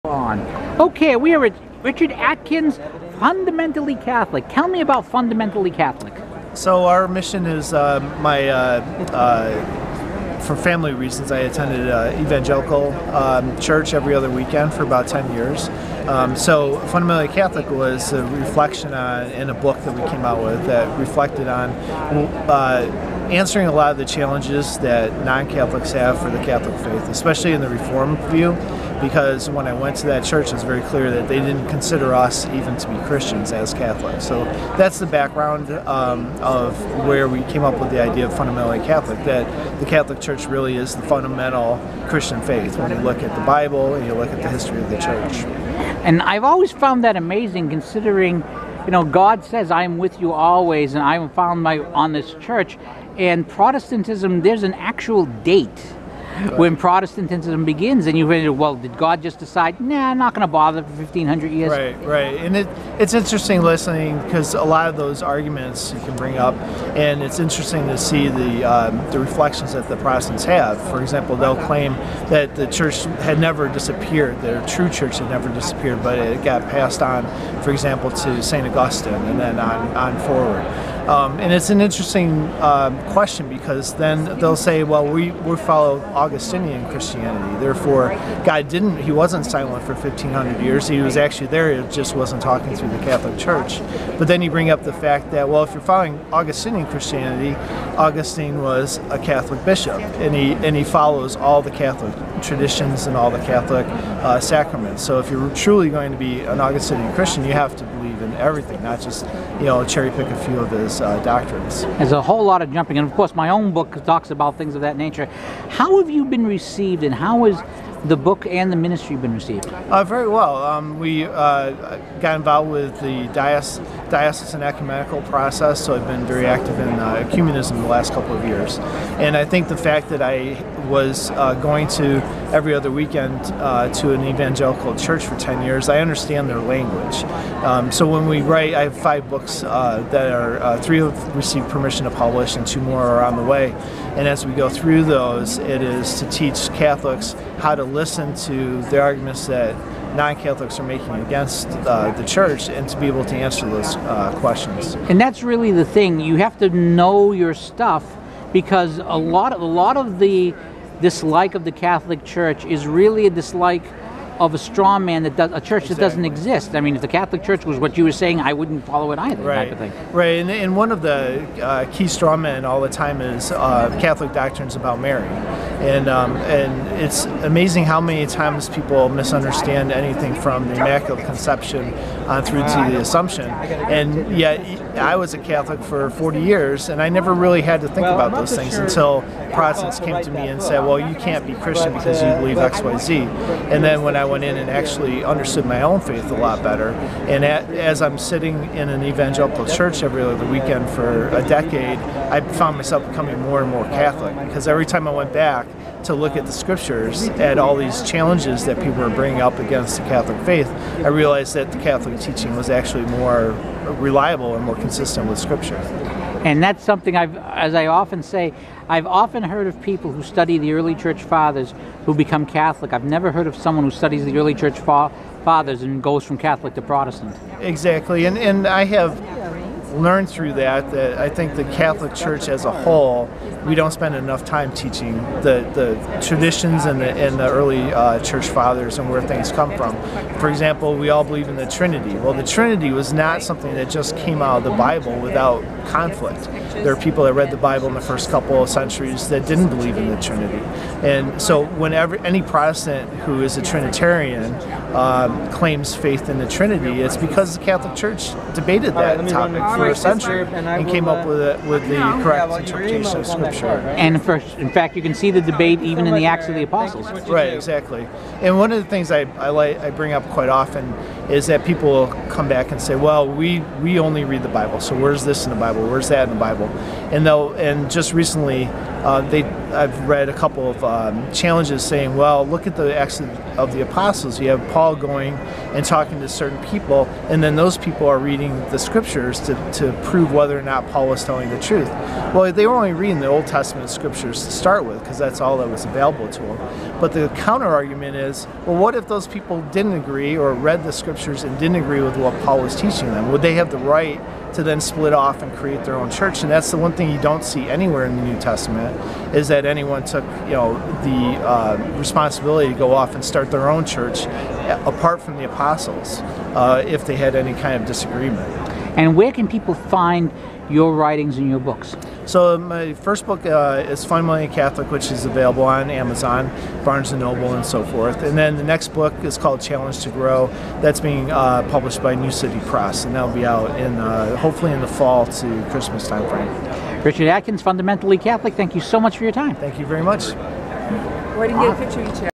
On. Okay, we are at Richard Atkins, Fundamentally Catholic. Tell me about Fundamentally Catholic. So our mission is for family reasons, I attended evangelical church every other weekend for about 10 years. So Fundamentally Catholic was a reflection on, in a book that we came out with that reflected on answering a lot of the challenges that non-Catholics have for the Catholic faith, especially in the Reformed view, because when I went to that church, it was very clear that they didn't consider us even to be Christians as Catholics. So that's the background of where we came up with the idea of Fundamentally Catholic, that the Catholic Church really is the fundamental Christian faith when you look at the Bible and you look at the history of the church. And I've always found that amazing, considering, you know, God says, "I am with you always," and I found on this church. And Protestantism, there's an actual date when Protestantism begins, and you think, well, did God just decide, nah, I'm not going to bother for 1,500 years? Right. And it's interesting listening, because a lot of those arguments you can bring up, and it's interesting to see the reflections that the Protestants have. For example, they'll claim that the church had never disappeared, the true church had never disappeared, but it got passed on, for example, to St. Augustine, and then on forward. And it's an interesting question, because then they'll say, well, we follow Augustinian Christianity, therefore he wasn't silent for 1,500 years, he was actually there, he just wasn't talking through the Catholic Church. But then you bring up the fact that, well, if you're following Augustinian Christianity, Augustine was a Catholic bishop, and he follows all the Catholic traditions and all the Catholic sacraments. So if you're truly going to be an Augustinian Christian, you have to believe in everything, not just, cherry pick a few of his doctrines. There's a whole lot of jumping, and of course my own book talks about things of that nature. How have you been received, and how has the book and the ministry been received? Very well. We got involved with the diocesan ecumenical process, so I've been very active in ecumenism the last couple of years. And I think the fact that I was going to every other weekend to an evangelical church for 10 years, I understand their language. So when we write, I have 5 books that are 3 have received permission to publish and 2 more are on the way. And as we go through those, it is to teach Catholics how to listen to the arguments that non-Catholics are making against the church, and to be able to answer those questions. And that's really the thing. You have to know your stuff, because a lot of the dislike of the Catholic Church is really a dislike of a straw man a church that doesn't exist. I mean, if the Catholic Church was what you were saying, I wouldn't follow it either, type of thing. Right, and one of the key straw men all the time is Catholic doctrines about Mary. And it's amazing how many times people misunderstand anything from the Immaculate Conception on through to the Assumption. And yet, I was a Catholic for 40 years, and I never really had to think about those things until Protestants came to me and said, well, you can't be Christian because you believe X, Y, Z. And then when I went in and actually understood my own faith a lot better, and as I'm sitting in an evangelical church every other weekend for a decade, I found myself becoming more and more Catholic, because every time I went back to look at the scriptures, at all these challenges that people were bringing up against the Catholic faith, I realized that the Catholic teaching was actually more reliable and more consistent with Scripture. And that's something as I often say, I've often heard of people who study the early church fathers who become Catholic. I've never heard of someone who studies the early church fathers and goes from Catholic to Protestant. Exactly, and I have learned through that I think the Catholic Church as a whole, we don't spend enough time teaching the traditions and the early church fathers and where things come from. For example, we all believe in the Trinity. Well, the Trinity was not something that just came out of the Bible without conflict. There are people that read the Bible in the first couple of centuries that didn't believe in the Trinity. And so whenever any Protestant who is a Trinitarian claims faith in the Trinity, it's because the Catholic Church debated that topic for a century and came up with the correct interpretation of Scripture. And in fact, you can see the debate even in the Acts of the Apostles. Right, exactly. And one of the things I bring up quite often is that people come back and say, well, we only read the Bible, so where's this in the Bible? Where's that in the Bible? And just recently, I've read a couple of challenges saying, well, look at the Acts of the Apostles. You have Paul going and talking to certain people, and then those people are reading the scriptures to prove whether or not Paul was telling the truth. Well, they were only reading the Old Testament scriptures to start with, because that's all that was available to them. But the counter argument is, well, what if those people didn't agree or read the scriptures and didn't agree with what Paul was teaching them? Would they have the right to then split off and create their own church? And that's the one thing you don't see anywhere in the New Testament, is that anyone took the responsibility to go off and start their own church apart from the apostles if they had any kind of disagreement. And where can people find your writings and your books? So my first book is Fundamentally Catholic, which is available on Amazon, Barnes & Noble, and so forth. And then the next book is called Challenge to Grow. That's being published by New City Press, and that'll be out in hopefully in the fall to Christmas time frame. Richard Atkins, Fundamentally Catholic, thank you so much for your time. Thank you very much. Why didn't you get a picture of each other?